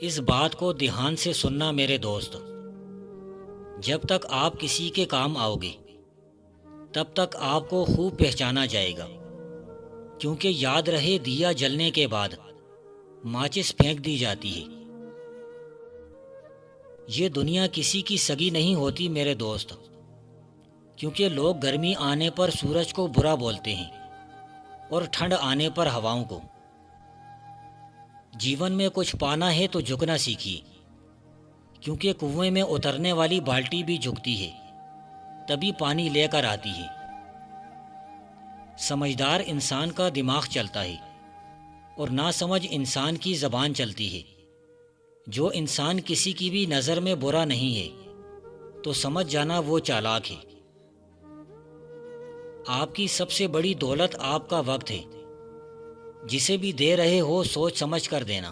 اس بات کو دھیان سے سننا میرے دوست، جب تک آپ کسی کے کام آؤ گے تب تک آپ کو خوب پہچانا جائے گا، کیونکہ یاد رہے دیا جلنے کے بعد ماچس پھینک دی جاتی ہے۔ یہ دنیا کسی کی سگی نہیں ہوتی میرے دوست، کیونکہ لوگ گرمی آنے پر سورج کو برا بولتے ہیں اور ٹھنڈ آنے پر ہواؤں کو۔ جیون میں کچھ پانا ہے تو جھکنا سیکھیے، کیونکہ کنویں میں اترنے والی بالٹی بھی جھکتی ہے، تبھی پانی لے کر آتی ہے۔ سمجھدار انسان کا دماغ چلتا ہے اور ناسمجھ انسان کی زبان چلتی ہے۔ جو انسان کسی کی بھی نظر میں برا نہیں ہے تو سمجھ جانا وہ چالاک ہے۔ آپ کی سب سے بڑی دولت آپ کا وقت ہے، جسے بھی دے رہے ہو سوچ سمجھ کر دینا۔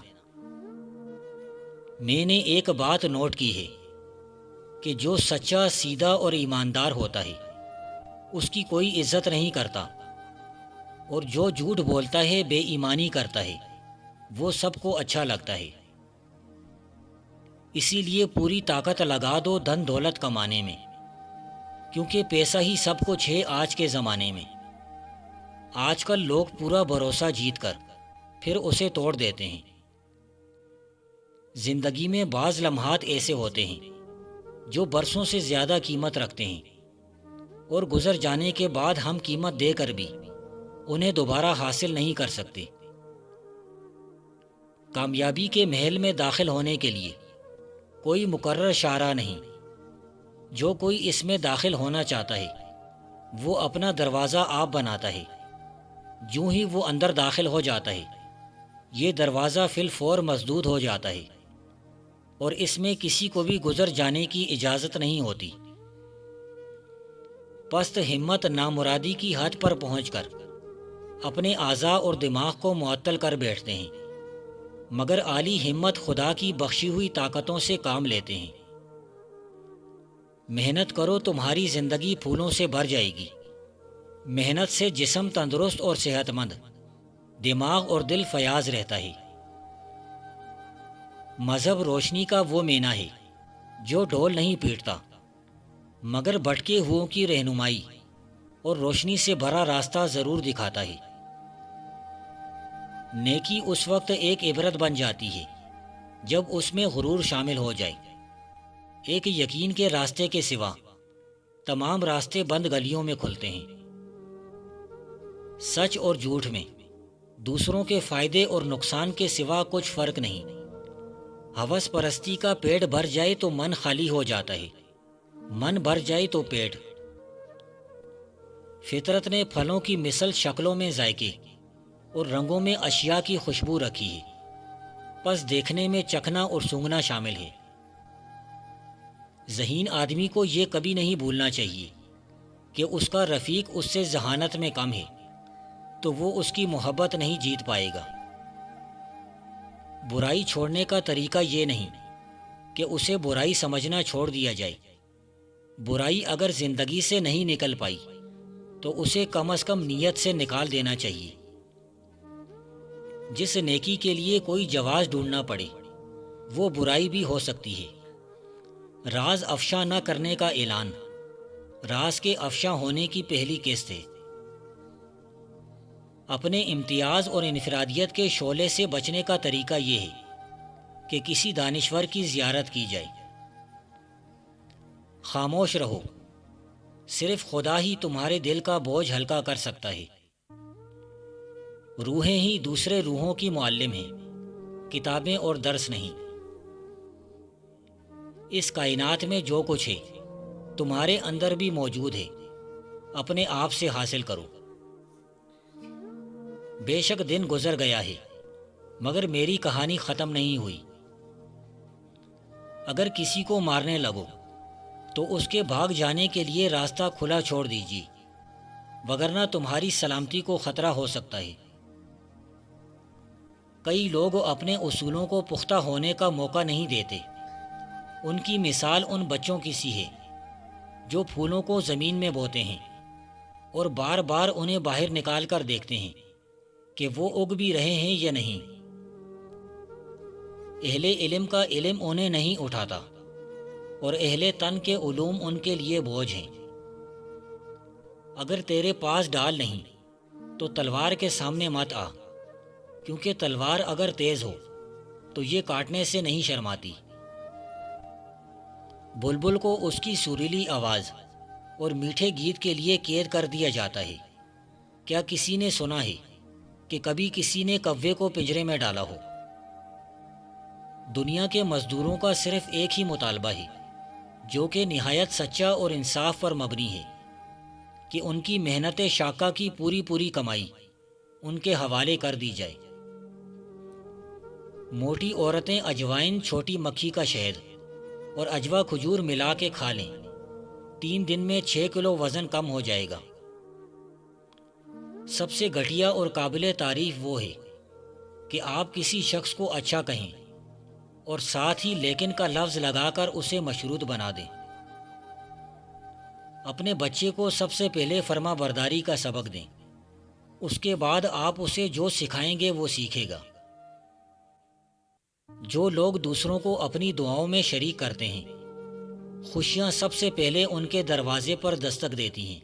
میں نے ایک بات نوٹ کی ہے کہ جو سچا، سیدھا اور ایماندار ہوتا ہے اس کی کوئی عزت نہیں کرتا، اور جو جھوٹ بولتا ہے، بے ایمانی کرتا ہے، وہ سب کو اچھا لگتا ہے۔ اسی لیے پوری طاقت لگا دو دھن دولت کمانے میں، کیونکہ پیسہ ہی سب کچھ ہے آج کے زمانے میں۔ آج کل لوگ پورا بھروسہ جیت کر پھر اسے توڑ دیتے ہیں۔ زندگی میں بعض لمحات ایسے ہوتے ہیں جو برسوں سے زیادہ قیمت رکھتے ہیں، اور گزر جانے کے بعد ہم قیمت دے کر بھی انہیں دوبارہ حاصل نہیں کر سکتے۔ کامیابی کے محل میں داخل ہونے کے لیے کوئی مقرر شارع نہیں۔ جو کوئی اس میں داخل ہونا چاہتا ہے وہ اپنا دروازہ آپ بناتا ہے۔ جوں ہی وہ اندر داخل ہو جاتا ہے یہ دروازہ فی الفور مسدود ہو جاتا ہے، اور اس میں کسی کو بھی گزر جانے کی اجازت نہیں ہوتی۔ پست ہمت نامرادی کی حد پر پہنچ کر اپنے اعضاء اور دماغ کو معطل کر بیٹھتے ہیں، مگر عالی ہمت خدا کی بخشی ہوئی طاقتوں سے کام لیتے ہیں۔ محنت کرو، تمہاری زندگی پھولوں سے بھر جائے گی۔ محنت سے جسم تندرست اور صحت مند، دماغ اور دل فیاض رہتا ہے۔ مذہب روشنی کا وہ مینا ہے جو ڈھول نہیں پیٹتا، مگر بھٹکے ہوئوں کی رہنمائی اور روشنی سے بھرا راستہ ضرور دکھاتا ہے۔ نیکی اس وقت ایک عبرت بن جاتی ہے جب اس میں غرور شامل ہو جائے۔ ایک یقین کے راستے کے سوا تمام راستے بند گلیوں میں کھلتے ہیں۔ سچ اور جھوٹ میں دوسروں کے فائدے اور نقصان کے سوا کچھ فرق نہیں۔ ہوس پرستی کا پیٹ بھر جائے تو من خالی ہو جاتا ہے، من بھر جائے تو پیٹ۔ فطرت نے پھلوں کی مثل شکلوں میں ذائقے اور رنگوں میں اشیاء کی خوشبو رکھی ہے، پس دیکھنے میں چکھنا اور سونگھنا شامل ہے۔ ذہین آدمی کو یہ کبھی نہیں بھولنا چاہیے کہ اس کا رفیق اس سے ذہانت میں کم ہے تو وہ اس کی محبت نہیں جیت پائے گا۔ برائی چھوڑنے کا طریقہ یہ نہیں کہ اسے برائی سمجھنا چھوڑ دیا جائے۔ برائی اگر زندگی سے نہیں نکل پائی تو اسے کم از کم نیت سے نکال دینا چاہیے۔ جس نیکی کے لیے کوئی جواز ڈھونڈنا پڑے وہ برائی بھی ہو سکتی ہے۔ راز افشا نہ کرنے کا اعلان راز کے افشا ہونے کی پہلی قسط ہے۔ اپنے امتیاز اور انفرادیت کے شعلے سے بچنے کا طریقہ یہ ہے کہ کسی دانشور کی زیارت کی جائے۔ خاموش رہو، صرف خدا ہی تمہارے دل کا بوجھ ہلکا کر سکتا ہے۔ روحیں ہی دوسرے روحوں کی معلم ہیں، کتابیں اور درس نہیں۔ اس کائنات میں جو کچھ ہے تمہارے اندر بھی موجود ہے، اپنے آپ سے حاصل کرو۔ بے شک دن گزر گیا ہے مگر میری کہانی ختم نہیں ہوئی۔ اگر کسی کو مارنے لگو تو اس کے بھاگ جانے کے لیے راستہ کھلا چھوڑ دیجیے، وگرنہ تمہاری سلامتی کو خطرہ ہو سکتا ہے۔ کئی لوگ اپنے اصولوں کو پختہ ہونے کا موقع نہیں دیتے۔ ان کی مثال ان بچوں کی سی ہے جو پھولوں کو زمین میں بوتے ہیں اور بار بار انہیں باہر نکال کر دیکھتے ہیں کہ وہ اگ بھی رہے ہیں یا نہیں۔ اہل علم کا علم انہیں نہیں اٹھاتا اور اہل تن کے علوم ان کے لیے بوجھ ہیں۔ اگر تیرے پاس ڈال نہیں تو تلوار کے سامنے مت آ، کیونکہ تلوار اگر تیز ہو تو یہ کاٹنے سے نہیں شرماتی۔ بلبل کو اس کی سریلی آواز اور میٹھے گیت کے لیے قید کر دیا جاتا ہے۔ کیا کسی نے سنا ہے کہ کبھی کسی نے کوے کو پنجرے میں ڈالا ہو؟ دنیا کے مزدوروں کا صرف ایک ہی مطالبہ ہے، جو کہ نہایت سچا اور انصاف پر مبنی ہے، کہ ان کی محنت شاقہ کی پوری کمائی ان کے حوالے کر دی جائے۔ موٹی عورتیں اجوائن، چھوٹی مکھی کا شہد اور اجوا کھجور ملا کے کھا لیں، 3 دن میں 6 کلو وزن کم ہو جائے گا۔ سب سے گھٹیا اور قابل تعریف وہ ہے کہ آپ کسی شخص کو اچھا کہیں اور ساتھ ہی لیکن کا لفظ لگا کر اسے مشروط بنا دیں۔ اپنے بچے کو سب سے پہلے فرما برداری کا سبق دیں، اس کے بعد آپ اسے جو سکھائیں گے وہ سیکھے گا۔ جو لوگ دوسروں کو اپنی دعاؤں میں شریک کرتے ہیں، خوشیاں سب سے پہلے ان کے دروازے پر دستک دیتی ہیں۔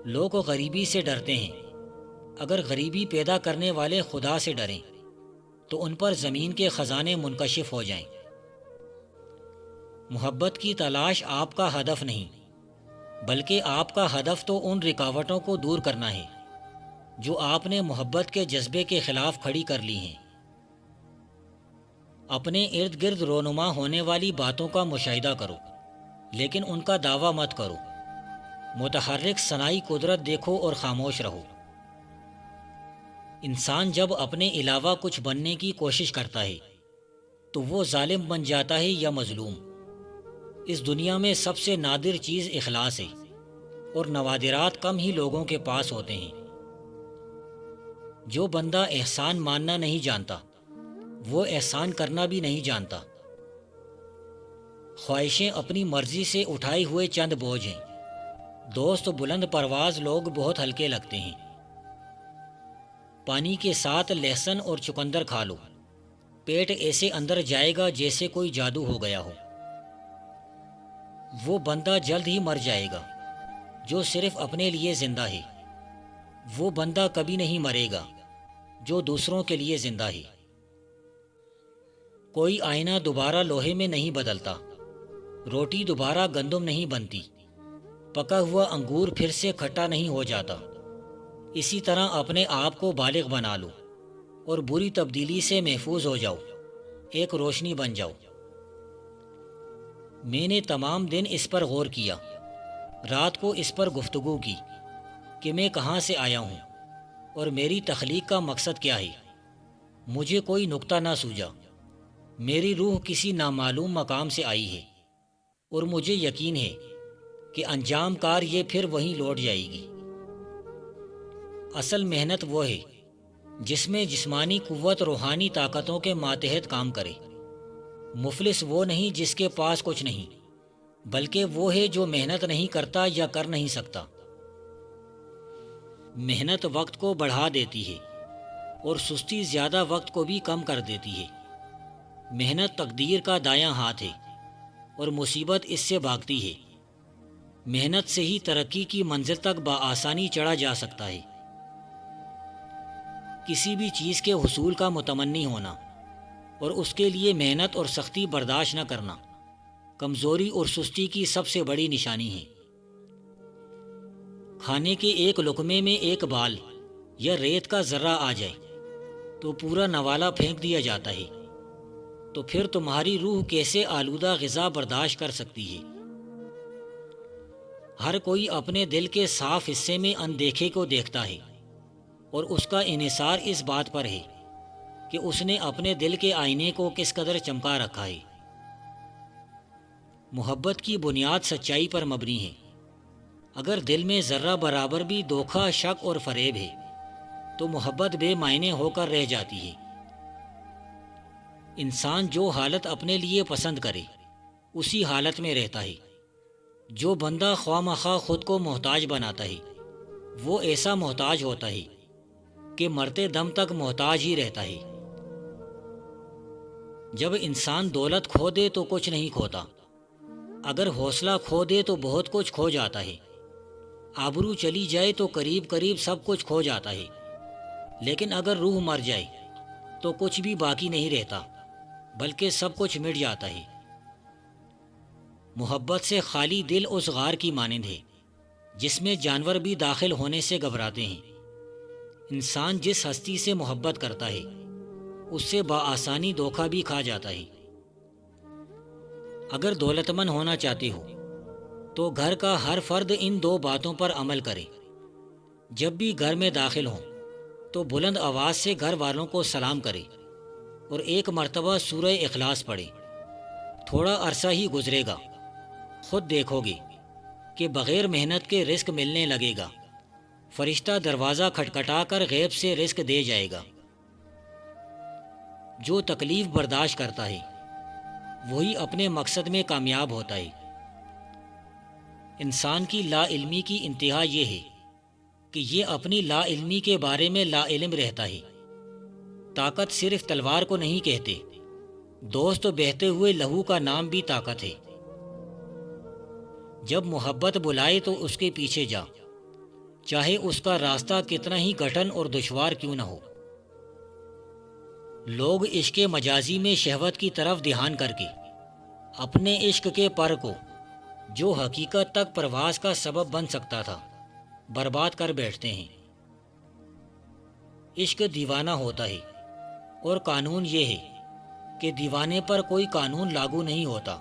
لوگ غریبی سے ڈرتے ہیں، اگر غریبی پیدا کرنے والے خدا سے ڈریں تو ان پر زمین کے خزانے منکشف ہو جائیں۔ محبت کی تلاش آپ کا ہدف نہیں، بلکہ آپ کا ہدف تو ان رکاوٹوں کو دور کرنا ہے جو آپ نے محبت کے جذبے کے خلاف کھڑی کر لی ہیں۔ اپنے ارد گرد رونما ہونے والی باتوں کا مشاہدہ کرو، لیکن ان کا دعویٰ مت کرو۔ متحرک صناعی قدرت دیکھو اور خاموش رہو۔ انسان جب اپنے علاوہ کچھ بننے کی کوشش کرتا ہے تو وہ ظالم بن جاتا ہے یا مظلوم۔ اس دنیا میں سب سے نادر چیز اخلاص ہے، اور نوادرات کم ہی لوگوں کے پاس ہوتے ہیں۔ جو بندہ احسان ماننا نہیں جانتا وہ احسان کرنا بھی نہیں جانتا۔ خواہشیں اپنی مرضی سے اٹھائے ہوئے چند بوجھ ہیں، دوست بلند پرواز لوگ بہت ہلکے لگتے ہیں۔ پانی کے ساتھ لہسن اور چقندر کھا لو، پیٹ ایسے اندر جائے گا جیسے کوئی جادو ہو گیا ہو۔ وہ بندہ جلد ہی مر جائے گا جو صرف اپنے لیے زندہ ہے، وہ بندہ کبھی نہیں مرے گا جو دوسروں کے لیے زندہ ہے۔ کوئی آئینہ دوبارہ لوہے میں نہیں بدلتا، روٹی دوبارہ گندم نہیں بنتی، پکا ہوا انگور پھر سے کھٹا نہیں ہو جاتا۔ اسی طرح اپنے آپ کو بالغ بنا لو اور بری تبدیلی سے محفوظ ہو جاؤ، ایک روشنی بن جاؤ۔ میں نے تمام دن اس پر غور کیا، رات کو اس پر گفتگو کی کہ میں کہاں سے آیا ہوں اور میری تخلیق کا مقصد کیا ہے۔ مجھے کوئی نکتہ نہ سوجا۔ میری روح کسی نامعلوم مقام سے آئی ہے اور مجھے یقین ہے کہ انجام کار یہ پھر وہیں لوٹ جائے گی۔ اصل محنت وہ ہے جس میں جسمانی قوت روحانی طاقتوں کے ماتحت کام کرے۔ مفلس وہ نہیں جس کے پاس کچھ نہیں، بلکہ وہ ہے جو محنت نہیں کرتا یا کر نہیں سکتا۔ محنت وقت کو بڑھا دیتی ہے اور سستی زیادہ وقت کو بھی کم کر دیتی ہے۔ محنت تقدیر کا دایاں ہاتھ ہے اور مصیبت اس سے بھاگتی ہے۔ محنت سے ہی ترقی کی منزل تک بآسانی چڑھا جا سکتا ہے۔ کسی بھی چیز کے حصول کا متمنی ہونا اور اس کے لیے محنت اور سختی برداشت نہ کرنا کمزوری اور سستی کی سب سے بڑی نشانی ہے۔ کھانے کے ایک لقمے میں ایک بال یا ریت کا ذرہ آ جائے تو پورا نوالا پھینک دیا جاتا ہے، تو پھر تمہاری روح کیسے آلودہ غذا برداشت کر سکتی ہے؟ ہر کوئی اپنے دل کے صاف حصے میں اندیکھے کو دیکھتا ہے، اور اس کا انحصار اس بات پر ہے کہ اس نے اپنے دل کے آئینے کو کس قدر چمکا رکھا ہے۔ محبت کی بنیاد سچائی پر مبنی ہے۔ اگر دل میں ذرہ برابر بھی دھوکہ، شک اور فریب ہے تو محبت بے معنی ہو کر رہ جاتی ہے۔ انسان جو حالت اپنے لیے پسند کرے اسی حالت میں رہتا ہے۔ جو بندہ خواہ مخواہ خود کو محتاج بناتا ہے وہ ایسا محتاج ہوتا ہے کہ مرتے دم تک محتاج ہی رہتا ہے۔ جب انسان دولت کھو دے تو کچھ نہیں کھوتا، اگر حوصلہ کھو دے تو بہت کچھ کھو جاتا ہے، آبرو چلی جائے تو قریب قریب سب کچھ کھو جاتا ہے، لیکن اگر روح مر جائے تو کچھ بھی باقی نہیں رہتا، بلکہ سب کچھ مٹ جاتا ہے۔ محبت سے خالی دل اس غار کی مانند ہے جس میں جانور بھی داخل ہونے سے گھبراتے ہیں۔ انسان جس ہستی سے محبت کرتا ہے اس سے بآسانی دھوکہ بھی کھا جاتا ہے۔ اگر دولت مند ہونا چاہتے ہو تو گھر کا ہر فرد ان دو باتوں پر عمل کرے۔ جب بھی گھر میں داخل ہوں تو بلند آواز سے گھر والوں کو سلام کرے اور ایک مرتبہ سورہ اخلاص پڑھے۔ تھوڑا عرصہ ہی گزرے گا، خود دیکھو گے کہ بغیر محنت کے رزق ملنے لگے گا۔ فرشتہ دروازہ کھٹکھٹا کر غیب سے رزق دے جائے گا۔ جو تکلیف برداشت کرتا ہے وہی اپنے مقصد میں کامیاب ہوتا ہے۔ انسان کی لا علمی کی انتہا یہ ہے کہ یہ اپنی لا علمی کے بارے میں لا علم رہتا ہے۔ طاقت صرف تلوار کو نہیں کہتے، دوست بہتے ہوئے لہو کا نام بھی طاقت ہے۔ جب محبت بلائے تو اس کے پیچھے جا، چاہے اس کا راستہ کتنا ہی کٹھن اور دشوار کیوں نہ ہو۔ لوگ عشق مجازی میں شہوت کی طرف دھیان کر کے اپنے عشق کے پر کو، جو حقیقت تک پرواز کا سبب بن سکتا تھا، برباد کر بیٹھتے ہیں۔ عشق دیوانہ ہوتا ہے، اور قانون یہ ہے کہ دیوانے پر کوئی قانون لاگو نہیں ہوتا۔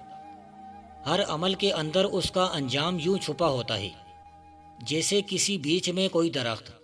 ہر عمل کے اندر اس کا انجام یوں چھپا ہوتا ہے جیسے کسی بیچ میں کوئی درخت